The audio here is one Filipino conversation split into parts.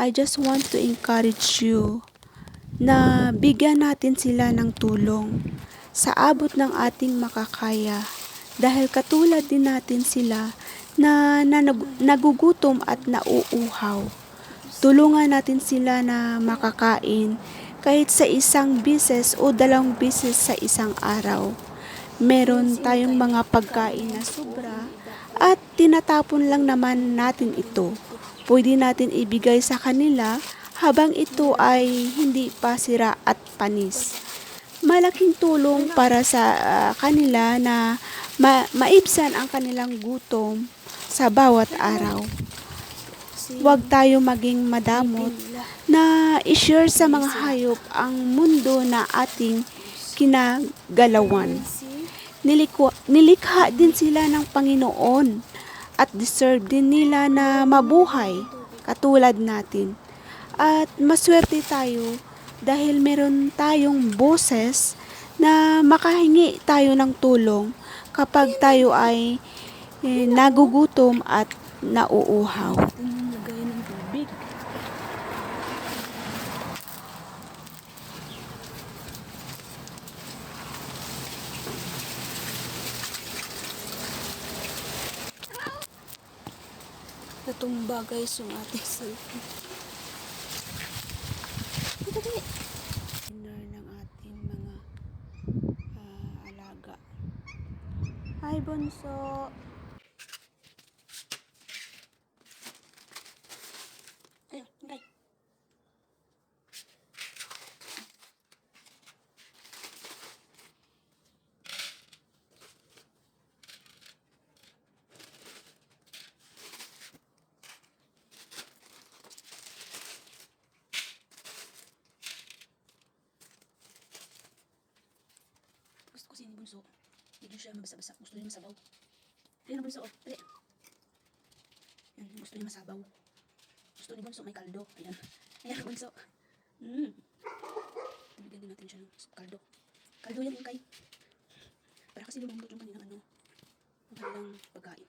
I just want to encourage you na bigyan natin sila ng tulong sa abot ng ating makakaya. Dahil katulad din natin sila na nagugutom at nauuhaw. Tulungan natin sila na makakain kahit sa isang bisis o 2 bisis sa isang araw. Meron tayong mga pagkain na sobra at tinatapon lang naman natin ito. Pwede natin ibigay sa kanila habang ito ay hindi pa sira at panis. Malaking tulong para sa kanila na maibsan ang kanilang gutom sa bawat araw. Huwag tayo maging madamot na i-share sa mga hayop ang mundo na ating kinagalawan. Nilikha din sila ng Panginoon at deserve din nila na mabuhay katulad natin. At maswerte tayo dahil meron tayong boses na makahingi tayo ng tulong kapag tayo ay nagugutom at nauuhaw. Lagay ng tubig. Natumba guys yung ating cellphone. Dinner ng ating mga alaga. Hi, Bunso! Ayun, hingay. Gusto ko ni Bunso. Hindi siya mabasa-basa. Gusto niya masabaw. Ayun ang Bunso. Dali. Yan, gusto niya masabaw. Gusto ni Bunso may kaldo. Ayan. Ayan ang Bunso. Bigyan din natin siya ng kaldo. Kaldo yan yung kay. Para kasi lumambot yung kanilang yung kanilang pagkain.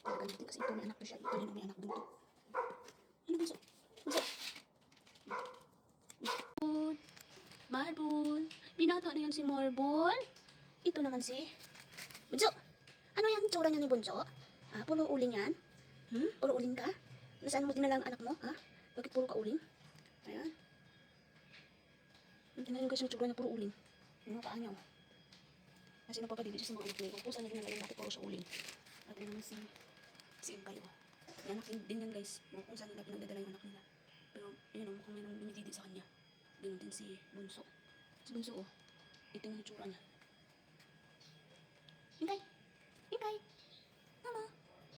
Talaga natin kasi ito may anak to siya. Ito din may anak dun to. Ano Bunso? Bunso. Marbon. Binata na yan si Marbon. Ito naman si Bunso. Ano yan tsura niya ni Bunso? Puro uling yan? Puro uling ka? Nasaan mo dinala ang anak mo? Bakit puro ka uling? Ayan. Tingnan nyo guys yung tsura niya puro uling. Yung paa niya kasi napapadili siya sa mga anak niya. Kung saan niya dinala natin puro siya uling. At yun naman si Ingay Yan din yan guys. Kung saan nila pinagdadala yung anak nila. Pero yun mukhang may nang dumididi sa kanya. Ganun din si Bunso. Si Bunso ito yung tsura niya. Ingay!